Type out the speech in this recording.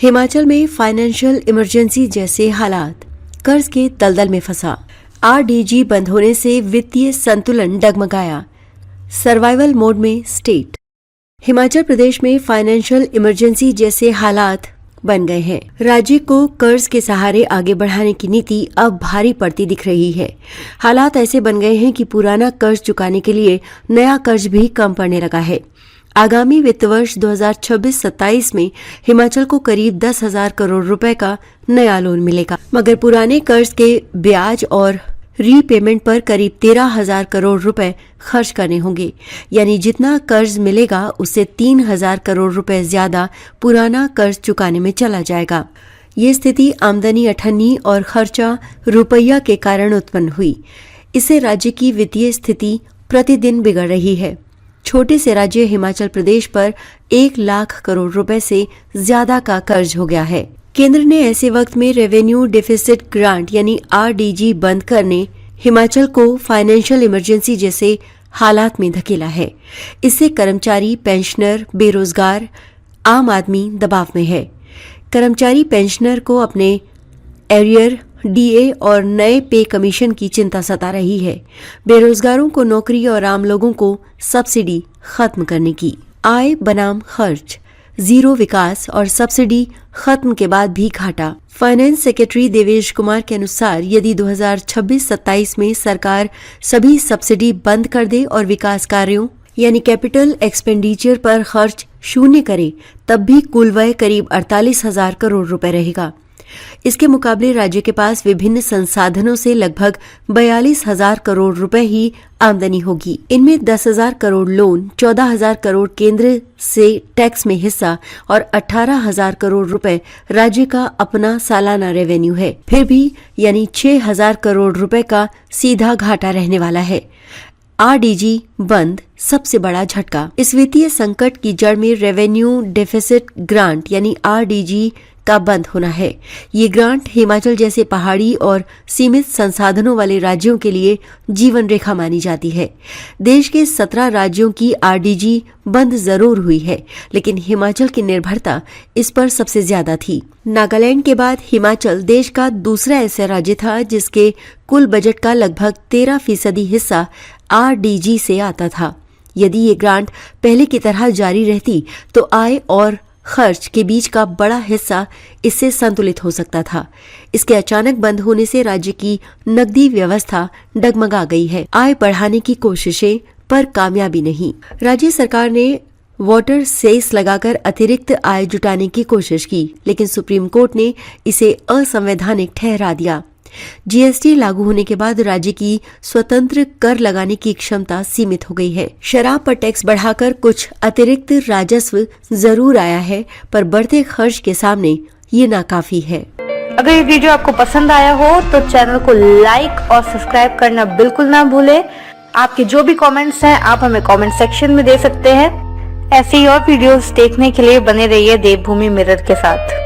हिमाचल में financial emergency जैसे हालात, कर्ज के दलदल में फंसा। आरडीजी बंद होने से वित्तीय संतुलन डगमगाया। सर्वाइवल मोड में स्टेट। हिमाचल प्रदेश में फाइनेंशियल इमरजेंसी जैसे हालात बन गए हैं। राज्य को कर्ज के सहारे आगे बढ़ाने की नीति अब भारी पड़ती दिख रही है। हालात ऐसे बन गए हैं कि पुराना कर्ज चुकाने के लिए नया कर्ज भी कम पड़ने लगा है। आगामी वित्त वर्ष 2026-27 में हिमाचल को करीब 10,000 करोड़ रुपए का नया लोन मिलेगा, मगर पुराने कर्ज के ब्याज और रीपेमेंट पर करीब 13,000 करोड़ रुपए खर्च करने होंगे। यानी जितना कर्ज मिलेगा उससे 3,000 करोड़ रुपए ज्यादा पुराना कर्ज चुकाने में चला जाएगा। ये स्थिति आमदनी अठन्नी और खर्चा रुपया के कारण उत्पन्न हुई। इससे राज्य की वित्तीय स्थिति प्रतिदिन बिगड़ रही है। छोटे से राज्य हिमाचल प्रदेश पर 1 लाख करोड़ रुपए से ज्यादा का कर्ज हो गया है। केंद्र ने ऐसे वक्त में रेवेन्यू डेफिसिट ग्रांट यानी आरडीजी बंद करने हिमाचल को फाइनेंशियल इमरजेंसी जैसे हालात में धकेला है। इससे कर्मचारी, पेंशनर, बेरोजगार, आम आदमी दबाव में है। कर्मचारी पेंशनर को अपने एरियर, डीए और नए पे कमीशन की चिंता सता रही है। बेरोजगारों को नौकरी और आम लोगों को सब्सिडी खत्म करने की। आय बनाम खर्च, जीरो विकास और सब्सिडी खत्म के बाद भी घाटा। फाइनेंस सेक्रेटरी देवेश कुमार के अनुसार यदि 2026-27 में सरकार सभी सब्सिडी बंद कर दे और विकास कार्यों यानी कैपिटल एक्सपेंडिचर पर खर्च शून्य करे, तब भी कुल व्यय करीब 48,000 करोड़ रुपए रहेगा। इसके मुकाबले राज्य के पास विभिन्न संसाधनों से लगभग 42,000 करोड़ रुपए ही आमदनी होगी। इनमें 10,000 करोड़ लोन, 14,000 करोड़ केंद्र से टैक्स में हिस्सा और 18,000 करोड़ रुपए राज्य का अपना सालाना रेवेन्यू है। फिर भी यानी 6,000 करोड़ रुपए का सीधा घाटा रहने वाला है। आरडीजी बंद सबसे बड़ा झटका। इस वित्तीय संकट की जड़ में रेवेन्यू डेफिसिट ग्रांट यानी आरडीजी का बंद होना है। ये ग्रांट हिमाचल जैसे पहाड़ी और सीमित संसाधनों वाले राज्यों के लिए जीवन रेखा मानी जाती है। देश के 17 राज्यों की आरडीजी बंद जरूर हुई है, लेकिन हिमाचल की निर्भरता इस पर सबसे ज्यादा थी। नागालैंड के बाद हिमाचल देश का दूसरा ऐसा राज्य था जिसके कुल बजट का लगभग 13% हिस्सा आरडीजी से आता था। यदि ये ग्रांट पहले की तरह जारी रहती तो आय और खर्च के बीच का बड़ा हिस्सा इससे संतुलित हो सकता था। इसके अचानक बंद होने से राज्य की नकदी व्यवस्था डगमगा गई है। आय बढ़ाने की कोशिशें पर कामयाबी नहीं। राज्य सरकार ने वाटर सेस लगाकर अतिरिक्त आय जुटाने की कोशिश की, लेकिन सुप्रीम कोर्ट ने इसे असंवैधानिक ठहरा दिया। जीएसटी लागू होने के बाद राज्य की स्वतंत्र कर लगाने की क्षमता सीमित हो गई है। शराब पर टैक्स बढ़ाकर कुछ अतिरिक्त राजस्व जरूर आया है, पर बढ़ते खर्च के सामने ये नाकाफी है। अगर ये वीडियो आपको पसंद आया हो तो चैनल को लाइक और सब्सक्राइब करना बिल्कुल ना भूलें। आपके जो भी कमेंट्स हैं आप हमें कमेंट सेक्शन में दे सकते हैं। ऐसे ही और वीडियोस देखने के लिए बने रहिए देवभूमि मिरर के साथ।